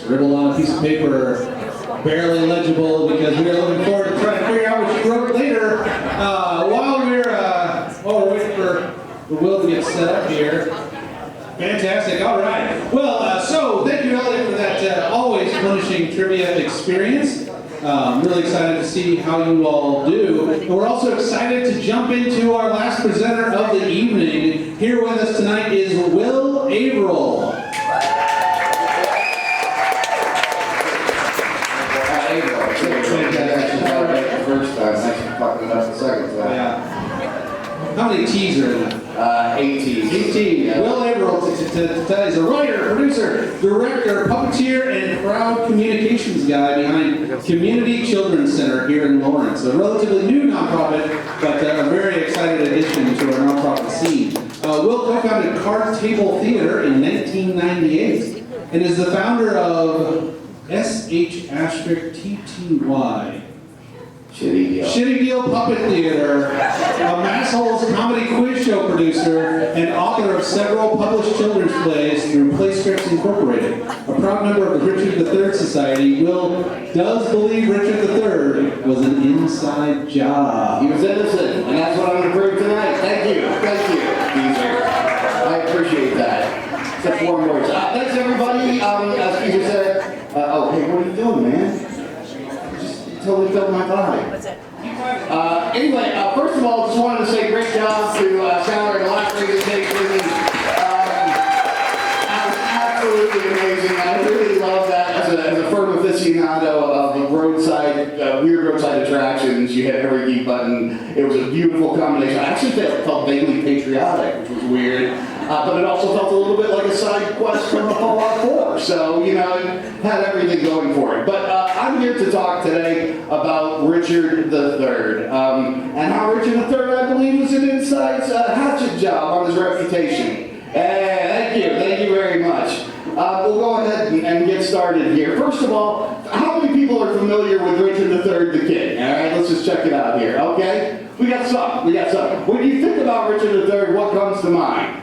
scribbled on a piece of paper, barely legible, because we are looking forward to trying to figure out what she wrote later. While we're waiting for the Will to get set up here. Fantastic. All right. Well, so thank you, Elliot, for that always punishing trivia experience. Really excited to see how you all do. And we're also excited to jump into our last presenter of the evening. Here with us tonight is Will Averill. First time, thanks for fucking up the second time. Yeah. How many T's are in that? 18. 18. Yeah. Will Averill is a writer, producer, director, puppeteer, and crowd communications guy behind Community Children's Center here in Lawrence. A relatively new nonprofit, but a very excited addition to our nonprofit scene. Will co-founded Card Table Theater in 1998 and is the founder of SH*TTY. Shitty Deal. Shitty Deal Puppet Theater, a Massholes comedy quiz show producer, and author of several published children's plays through Playscripts Incorporated. A proud member of the Richard III Society, Will does believe Richard III was an inside job. He was innocent, and that's what I'm going to prove tonight. Thank you. Thank you, Caesar. I appreciate that. Such warm words. Thanks, everybody. As Caesar said, oh, hey, what are you doing, man? Totally filled my body. What's it? Anyway, first of all, just wanted to say great job to Skylar and Lockery and Jake with me. That was absolutely amazing. I really love that as a firm aficionado of roadside, weird roadside attractions. You hit every geek button. It was a beautiful combination. I actually felt vaguely patriotic, which was weird. But it also felt a little bit like a side quest from a Fallout 4. So, you know, it had everything going for it. But I'm here to talk today about Richard III. And how Richard III, I believe, was an inside hatchet job on his reputation. Thank you very much. We'll go ahead and get started here. First of all, how many people are familiar with Richard III the Kid? All right, let's just check it out here, okay? We got some. When you think about Richard III, what comes to mind?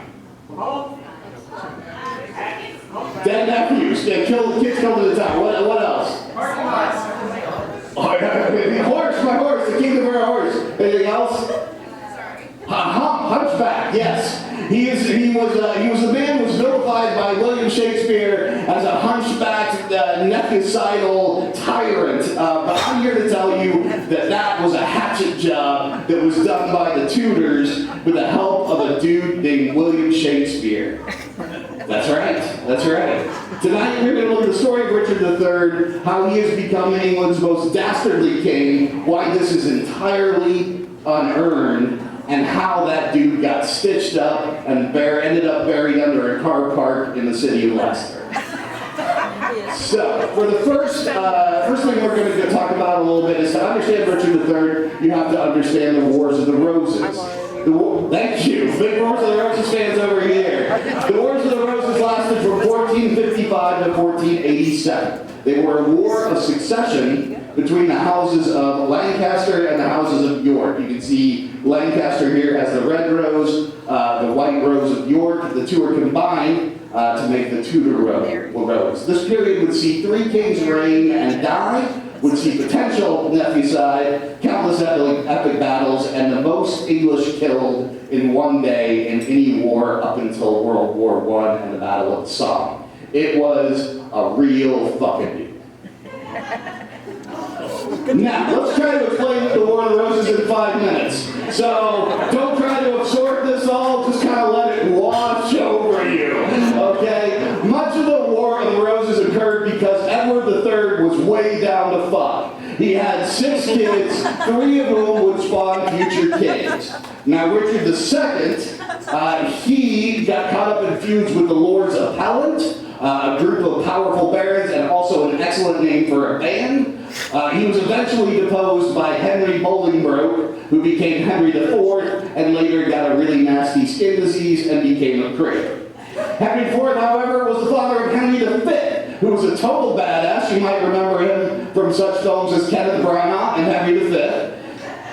Dead nephews, kids killed at the time. What else? Horse, my horse, the king of our horse. Anything else? Hunchback, yes. He was a man who was vilified by William Shakespeare as a hunchbacked, neficidal tyrant. But I'm here to tell you that was a hatchet job that was done by the Tudors with the help of a dude named William Shakespeare. That's right. Tonight we're going to look at the story of Richard III, how he has become England's most dastardly king, why this is entirely unearned, and how that dude got stitched up and ended up buried under a car park in the city of Leicester. So, for the first thing we're going to talk about a little bit is to understand Richard III, you have to understand the Wars of the Roses. Thank you. Big Wars of the Roses fans over here. The Wars of the Roses lasted from 1455 to 1487. They were a war of succession between the houses of Lancaster and the houses of York. You can see Lancaster here as the red rose, the white rose of York. The two are combined to make the Tudor rose. This period would see 3 kings reign and die, would see potential nephewcide, countless epic battles, and the most English killed in one day in any war up until World War I and the Battle of the Somme. It was a real fucking deal. Now, let's try to explain the War of the Roses in 5 minutes. So, don't try to absorb this all, just kind of let it wash over you, okay? Much of the War of the Roses occurred because Edward III was way down to fuck. He had 6 kids, 3 of whom would spawn future kings. Now, Richard II, he got caught up in feuds with the Lords Appellant, a group of powerful barons, and also an excellent name for a band. He was eventually deposed by Henry Bolingbroke, who became Henry IV, and later got a really nasty skin disease and became a prick. Henry IV, however, was the father of Henry V, who was a total badass. You might remember him from such films as Kenneth Branagh and Henry V.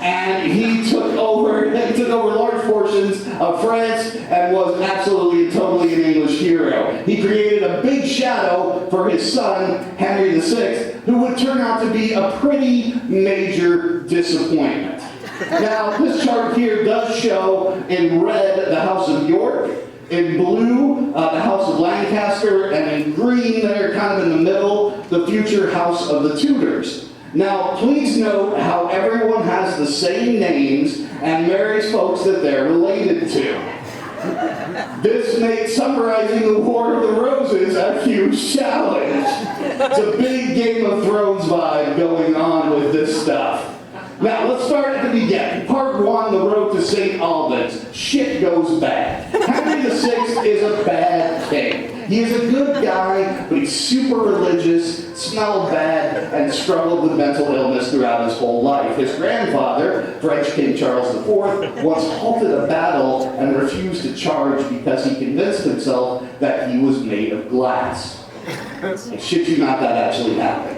And he took over large portions of France and was absolutely and totally an English hero. He created a big shadow for his son, Henry VI, who would turn out to be a pretty major disappointment. Now, this chart here does show in red the House of York, in blue the House of Lancaster, and in green there, kind of in the middle, the future House of the Tudors. Now, please note how everyone has the same names and marries folks that they're related to. This makes summarizing the War of the Roses a huge challenge. It's a big Game of Thrones vibe going on with this stuff. Now, let's start at the beginning. Part 1, the road to St. Albans. Shit goes bad. Henry VI is a bad king. He is a good guy, but he's super religious, smelled bad, and struggled with mental illness throughout his whole life. His grandfather, French King Charles IV, once halted a battle and refused to charge because he convinced himself that he was made of glass. I shit you not, that actually happened.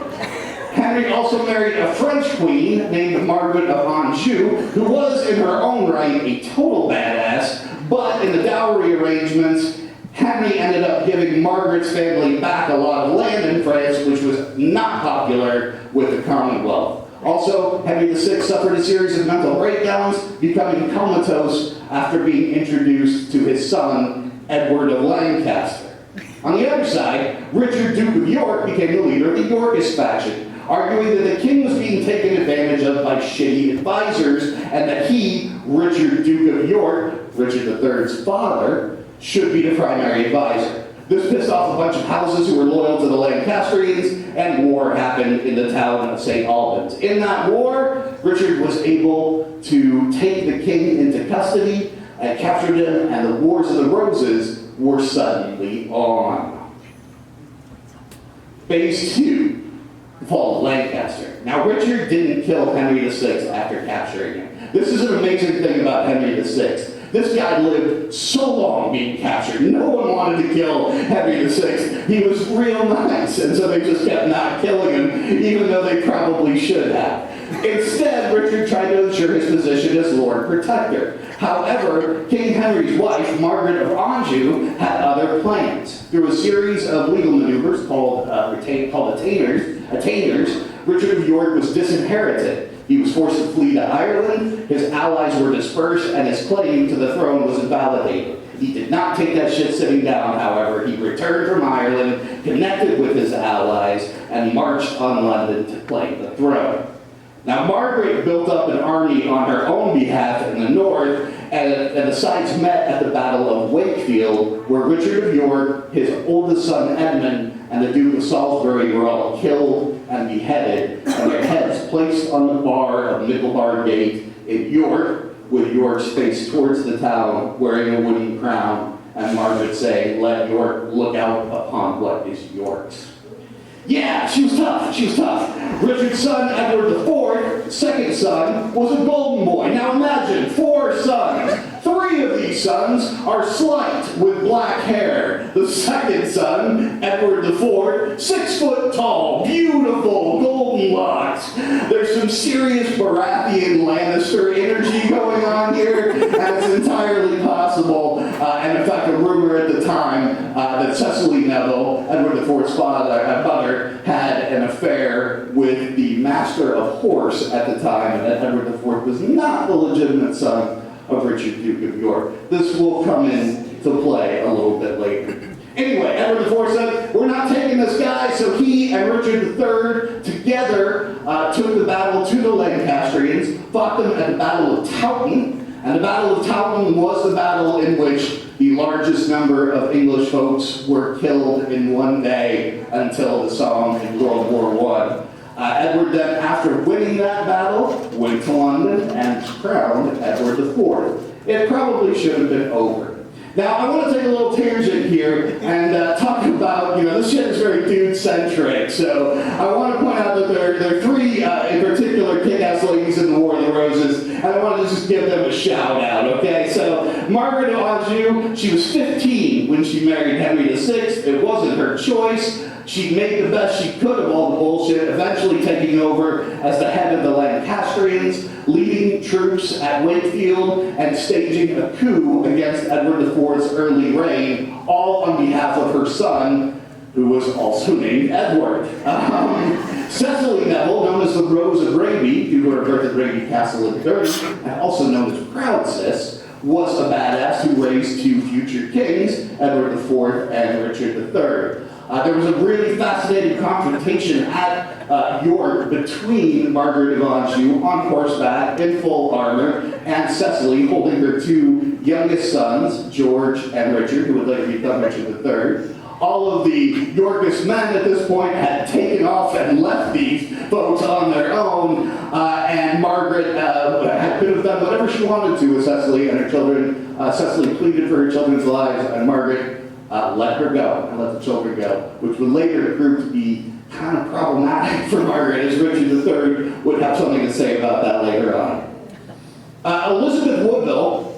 Henry also married a French queen named Margaret of Anjou, who was in her own right a total badass, but in the dowry arrangements, Henry ended up giving Margaret's family back a lot of land in France, which was not popular with the Commonwealth. Also, Henry VI suffered a series of mental breakdowns, becoming comatose after being introduced to his son, Edward of Lancaster. On the other side, Richard, Duke of York, became the leader of the Yorkist faction, arguing that the king was being taken advantage of by shitty advisors, and that he, Richard, Duke of York, Richard III's father, should be the primary advisor. This pissed off a bunch of houses who were loyal to the Lancastrians, and war happened in the town of St. Albans. In that war, Richard was able to take the king into custody and captured him, and the Wars of the Roses were suddenly on. Phase 2. The fall of Lancaster. Now, Richard didn't kill Henry VI after capturing him. This is an amazing thing about Henry VI. This guy lived so long being captured. No one wanted to kill Henry VI. He was real nice, and so they just kept not killing him, even though they probably should have. Instead, Richard tried to ensure his position as Lord Protector. However, King Henry's wife, Margaret of Anjou, had other plans. Through a series of legal maneuvers called attainders, Richard of York was disinherited. He was forced to flee to Ireland, his allies were dispersed, and his claim to the throne was invalidated. He did not take that shit sitting down, however. He returned from Ireland, connected with his allies, and marched on London to claim the throne. Now, Margaret built up an army on her own behalf in the north, and the sides met at the Battle of Wakefield, where Richard of York, his oldest son Edmund, and the Duke of Salisbury were all killed and beheaded, and their heads placed on the bar of Micklebar Gate in York, with York's face towards the town, wearing a wooden crown, and Margaret saying, "Let York look out upon what is York's." Yeah, she was tough. Richard's son, Edward IV, second son, was a golden boy. Now imagine, 4 sons. 3 of these sons are slight with black hair. The second son, Edward IV, 6 foot tall, beautiful, golden locks. There's some serious Baratheon Lannister energy going on here, and it's entirely possible, and in fact a rumor at the time, that Cecily Neville, Edward IV's mother, had an affair with the Master of Horse at the time, and that Edward IV was not the legitimate son of Richard, Duke of York. This will come into play a little bit later. Anyway, Edward IV said, we're not taking this guy, so he and Richard III together took the battle to the Lancastrians, fought them at the Battle of Towton, and the Battle of Towton was the battle in which the largest number of English folks were killed in one day until the Somme in World War I. Edward then, after winning that battle, went to London and crowned Edward IV. It probably should have been over. Now, I want to take a little tangent here and talk about, this shit is very dude-centric, so I want to point out that there are 3 in particular kick-ass ladies in the War of the Roses, and I wanted to just give them a shout out, okay? So, Margaret of Anjou, she was 15 when she married Henry VI. It wasn't her choice. She made the best she could of all the bullshit, eventually taking over as the head of the Lancastrians, leading troops at Wakefield, and staging a coup against Edward IV's early reign, all on behalf of her son, who was also named Edward. Cecily Neville, known as the Rose of Raby, due to her birth at Raby Castle in Derby, and also known as Proud Sis, was a badass who raised two future kings, Edward IV and Richard III. There was a really fascinating confrontation at York between Margaret of Anjou on horseback in full armor and Cecily holding her two youngest sons, George and Richard, who would later become Richard III. All of the Yorkist men at this point had taken off and left these folks on their own, and Margaret could have done whatever she wanted to with Cecily and her children. Cecily pleaded for her children's lives, and Margaret let her go and let the children go, which would later prove to be kind of problematic for Margaret, as Richard III would have something to say about that later on. Elizabeth Woodville,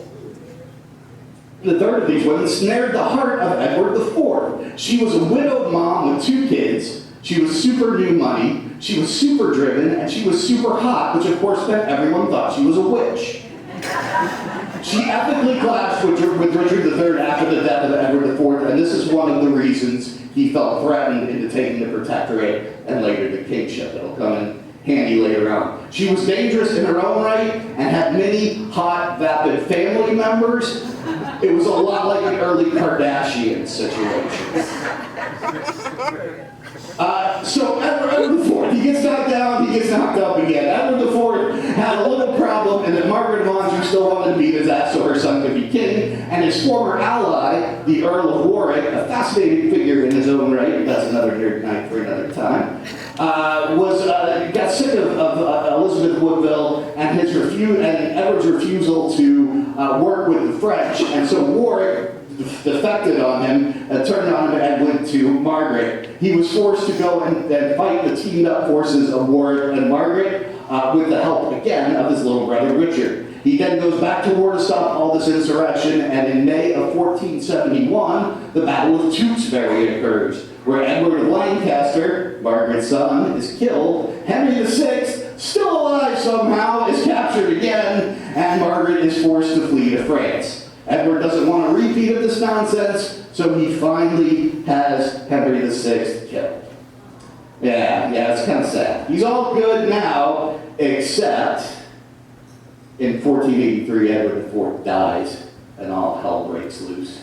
the third of these women, snared the heart of Edward IV. She was a widowed mom with two kids. She was super new money. She was super driven, and she was super hot, which of course meant everyone thought she was a witch. She ethically clashed with Richard III after the death of Edward IV, and this is one of the reasons he felt threatened into taking the protectorate and later the kingship. It'll come in handy later on. She was dangerous in her own right and had many hot, vapid family members. It was a lot like an early Kardashian situation. So Edward IV, he gets knocked down, he gets knocked up again. Edward IV had a little problem in that Margaret of Anjou still wanted to beat his ass so her son could be king, and his former ally, the Earl of Warwick, a fascinating figure in his own right, that's another nerd night for another time, got sick of Elizabeth Woodville and Edward's refusal to work with the French, and so Warwick defected on him, turned on him and went to Margaret. He was forced to go and fight the teamed-up forces of Warwick and Margaret with the help, again, of his little brother Richard. He then goes back to war to stop all this insurrection, and in May of 1471, the Battle of Tewkesbury occurs, where Edward of Lancaster, Margaret's son, is killed. Henry VI, still alive somehow, is captured again, and Margaret is forced to flee to France. Edward doesn't want a repeat of this nonsense, so he finally has Henry VI killed. Yeah, it's kind of sad. He's all good now, except in 1483, Edward IV dies, and all hell breaks loose.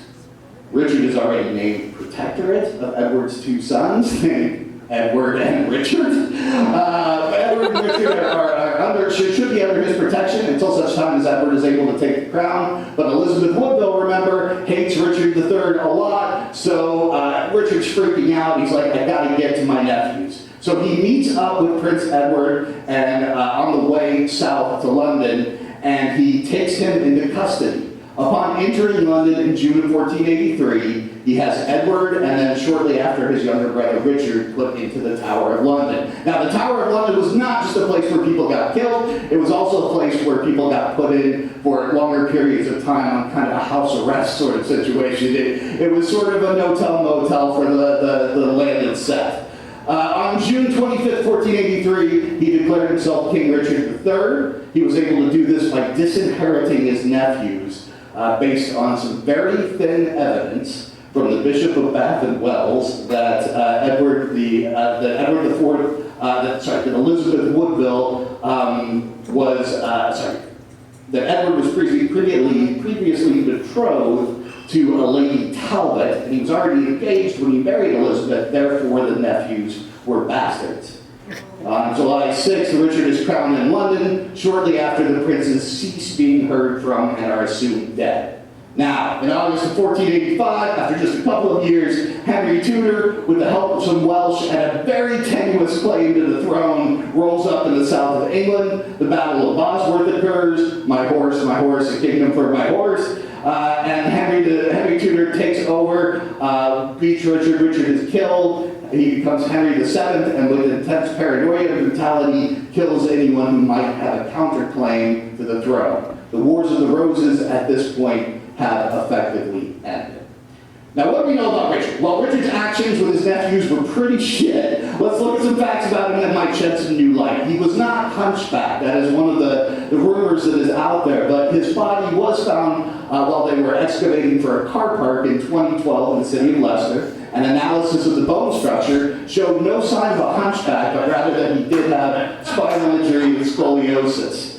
Richard is already named protectorate of Edward's two sons, named Edward and Richard. Edward and Richard should be under his protection until such time as Edward is able to take the crown. But Elizabeth Woodville, remember, hates Richard III a lot, so Richard's freaking out. He's like, I gotta get to my nephews. So he meets up with Prince Edward and on the way south to London, and he takes him into custody. Upon entering London in June of 1483, he has Edward and then shortly after his younger brother Richard put into the Tower of London. Now the Tower of London was not just a place where people got killed, it was also a place where people got put in for longer periods of time on kind of a house arrest sort of situation. It was sort of a no-tell motel for the landed set. On June 25th, 1483, he declared himself King Richard III. He was able to do this by disinheriting his nephews based on some very thin evidence from the Bishop of Bath and Wells that that Elizabeth Woodville that Edward was previously betrothed to a Lady Talbot, and he was already engaged when he married Elizabeth, therefore the nephews were bastards. On July 6th, Richard is crowned in London, shortly after the princes cease being heard from and are assumed dead. Now, in August of 1485, after just a couple of years, Henry Tudor, with the help of some Welsh and a very tenuous claim to the throne, rolls up in the south of England. The Battle of Bosworth occurs. My horse, a kingdom for my horse. And Henry Tudor takes over, beats Richard. Richard is killed. he becomes Henry VII, and with intense paranoia and brutality, kills anyone who might have a counterclaim to the throne. The Wars of the Roses at this point have effectively ended. Now, what do we know about Richard? Well, Richard's actions with his nephews were pretty shit. Let's look at some facts about him that might shed some new light. He was not hunchback. That is one of the rumors that is out there. But his body was found while they were excavating for a car park in 2012 in the city of Leicester. An analysis of the bone structure showed no sign of a hunchback, but rather that he did have spinal injury and scoliosis.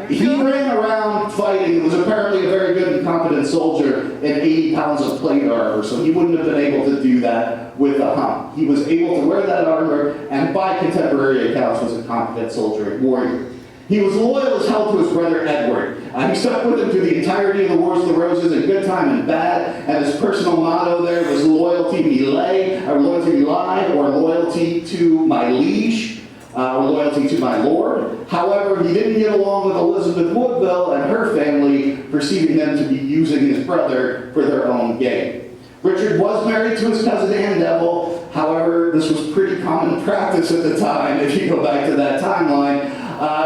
He ran around fighting, was apparently a very good and competent soldier, in 80 pounds of plate armor, so he wouldn't have been able to do that with a hump. He was able to wear that armor, and by contemporary accounts was a competent soldier and warrior. He was loyal as hell to his brother Edward. He stuck with him through the entirety of the Wars of the Roses, in good time and bad, and his personal motto there was loyalty me lay, or loyalty me lie, or loyalty to my liege, or loyalty to my lord. However, he didn't get along with Elizabeth Woodville and her family, perceiving them to be using his brother for their own gain. Richard was married to his cousin Anne Neville. However, this was pretty common practice at the time, if you go back to that timeline.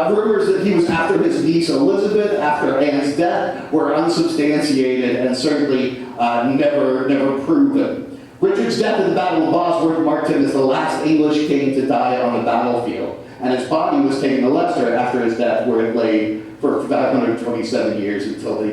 Rumors that he was after his niece Elizabeth after Anne's death were unsubstantiated and certainly never proven. Richard's death at the Battle of Bosworth marked him as the last English king to die on the battlefield, and his body was taken to Leicester after his death, where it lay for 527 years until they